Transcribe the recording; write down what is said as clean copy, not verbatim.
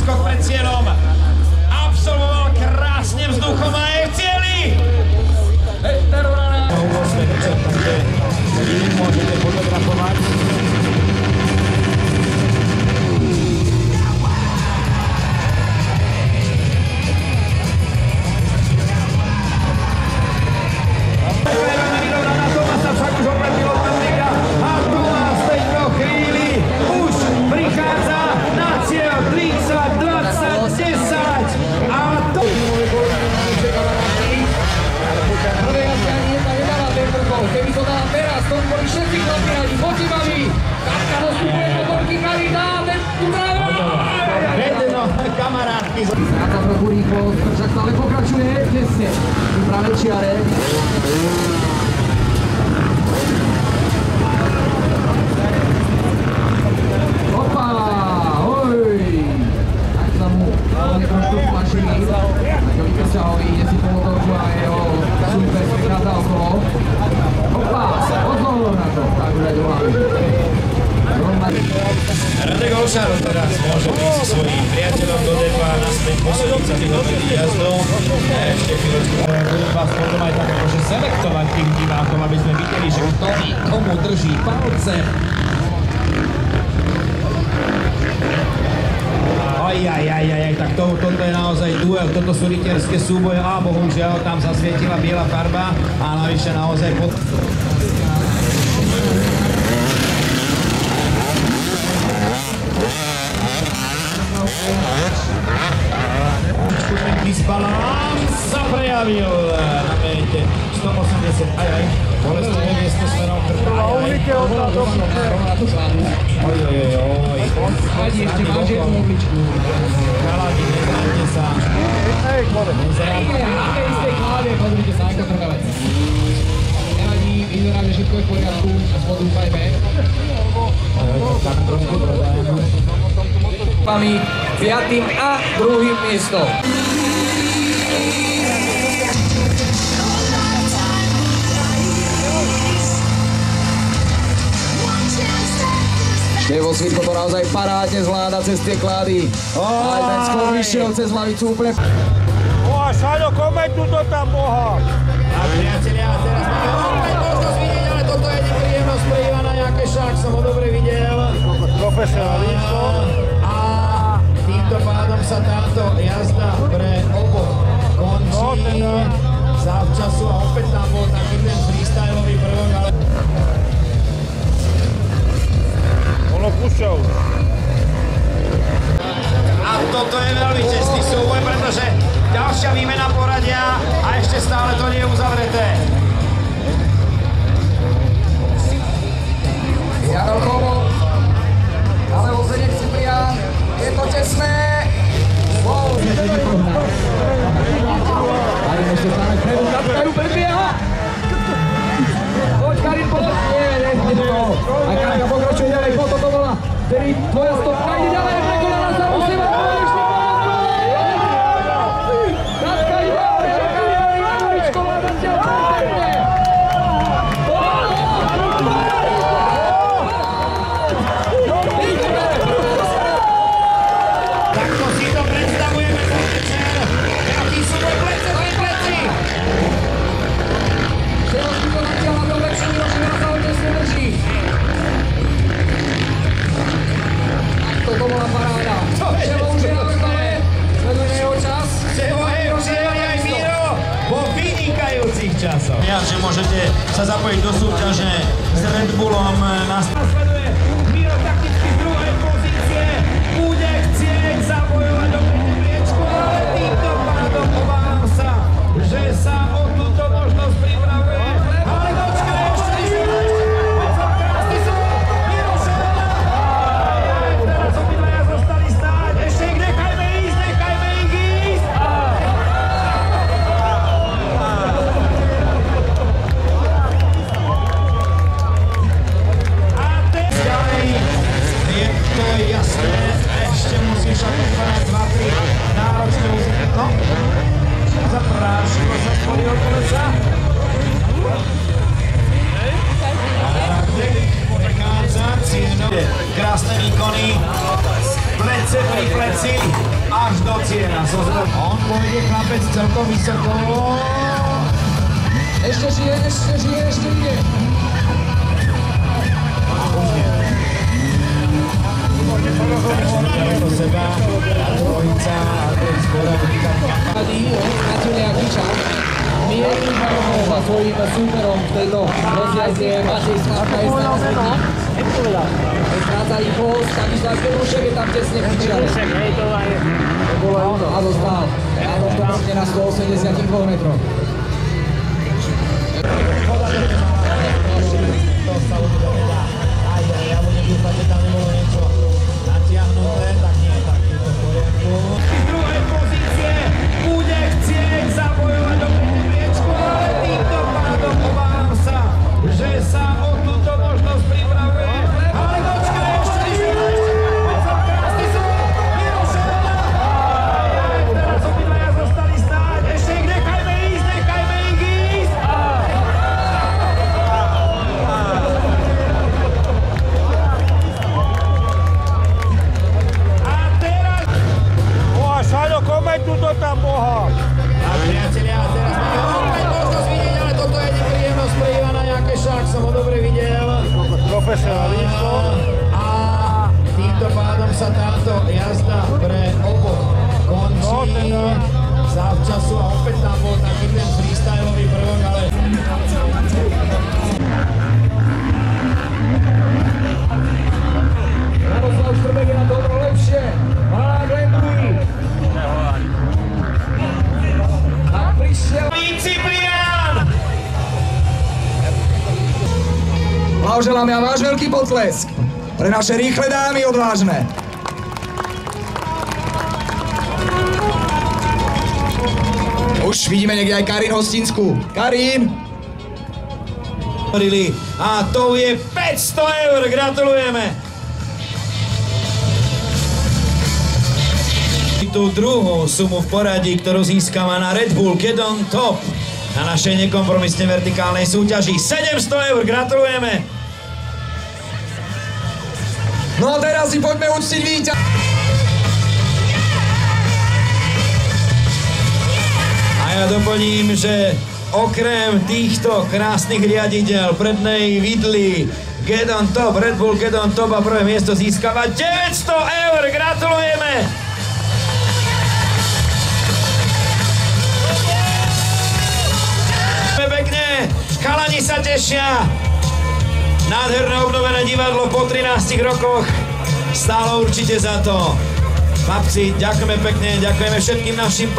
náskok pred cieľom. Absolvoval krásne vzduchom a je v cieli. Môžete fotografovať. Keby to dala teraz, to boli všetci chlapi radi, potímaví. Katka dostupuje motorky, Kari dá, tu práve. Vedno, kamarátky. Stráca trochu rýchlosť, však stále pokračuje, tesne. Tu práve čiare. Opa, oj. Tak sa mu hlavne trošku plašili. Takovi Peťahovi ide si po motorku a jeho super prichádza okolo. Opa, pozor na to, tak už aj do hlavy. Radek Olšár teraz môže prísť svojím priateľom do depa, naspäť posúdiť sa vyhodnotí jazdou. Ešte chvíľočku. Budem vás potom aj tak akože selektovať tým divákom, aby sme videli, že kto komu drží palce. Tak toto je naozaj duel, toto sú rytierské súboje a bohužiaľ tam zasvietila biela farba a navyše naozaj pod... Disbalans sa prejavil na mete 180, aj, bolestné miesto smerom krta, aj. Oj. Vadí, ešte máš jednu obličku. Kaladi, nezráňte sa. Na tej istej kláve, pozrite sa, ako trvavec. Nevadí, vyzerá, že všetko je v poriadku, podúfajme. Tak trošku prodajem. Pami 5. a 2. miestom. Števo Svitko to naozaj parádne zvláda cez tie klady. Aj ten skôr vyšiel cez hlavicu úplne. Boha, Šaľo, komentuj to tam, Boha! A priatelia, teraz máme opäť možnosť vidieť, ale toto je nepríjemnosť pre Ivana Jakeša, ak som ho dobre videl. Profesionalista. A týmto pádom sa táto jazda pre oboch končí. Zavčasu a opäť tam bol taký ten freestylový prvok, ale... Ono púšťal. A toto je veľmi čestný súboj, pretože ďalšia výmena poradia a ešte stále to nie je uzavreté. Jarol Kovo, ale Vozenek Ciprián, je to tesné. Wow. Aj ešte stále vpredu, Katka predbieha. Poď Karin, poď. Nie to. A Katka pokračuje ďalej, po toto bola. Tedy tvoja stopka ide ďalej, prekonaná sa musí mať ešte Katka ide, Karin, vláda ste perfektne. Takto si to predstavujeme za večer. Jaký sú môj plece, tvoj pleci. Števo Svitko natiahla do lepšieho, že nás sa hodne súdrží. Toto bola paráda. Števo už je na vrchole, sledujeme jeho čas. Števo je už aj Miro vo vynikajúcich časoch. Ja, že môžete sa zapojiť do súťaže s Red Bullom na... Nasleduje Miro takticky z druhej pozície. Bude chcieť zabojovať o priečku, ale týmto pádom obávam sa, že sa o túto možnosť pripravuje. Ale počkaj, ešte krásny súboj. Miro Šelda. Teraz obidvaja zostali stáť. Ešte ich nechajme ísť, nechajme ich ísť. A chce pripleť sily až do cieľa. On pôjde chlapec celkom vysoko. Ešte žije, ešte ide. Do seba, dvojica, Natilia Kičák mierny zarohol za svojím súperom v tejto rozjazde. Matej Sláka je stále spätný. Stráca rýchlosť, takisto aj Perušek je tam tesne Kičák. To bolo ono a dostal. A to štoprne na 182 metroch. To sa určite nedá. Ja budem dúfať, že tam nebolo niečo natiahnuté, tak nie, tak je to v poriadku. Z druhej pozície bude chcieť zabojovať do priečku, ale týmto pádom obávam sa, že sa o túto možnosť pripravuje. Ale počkaj, ešte krásny som, Mirošová! Teraz obidvaja zostali stáť, ešte ich nechajme ísť! Šaľo, komentuj to tam, boha! A priatelia, teraz máme opäť možnosť vidieť, ale toto je nepríjemnosť pre Ivana Jakešák, som ho dobre videl. Profesionalisto. A týmto pádom sa táto jazda pre oboch končí. Zavčasu a opäť tam bol taký ten freestylový prvok, ale... Radoslav Štrbek je na dobro lepšie. Malák len druhý. Tak prišiel. Ciprián! Blahoželáme a váš veľký potlesk pre naše rýchle dámy odvážne. Už vidíme niekde aj Karin Hostinskú. Karin! A to je 500 eur, gratulujeme! Tú druhú sumu v poradí, ktorú získava na Red Bull Get On Top na našej nekompromisne vertikálnej súťaži. 700 eur, gratulujeme! No a teraz si poďme uctiť víťa. A ja doplním, že okrem týchto krásnych riadidel prednej vidly Get On Top, Red Bull Get On Top a prvé miesto získava 900 eur, gratulujeme! Pekne, chalani sa tešia. Nádherné obnovené divadlo po 13 rokoch. Stálo určite za to. Chlapci, ďakujeme pekne, ďakujeme všetkým našim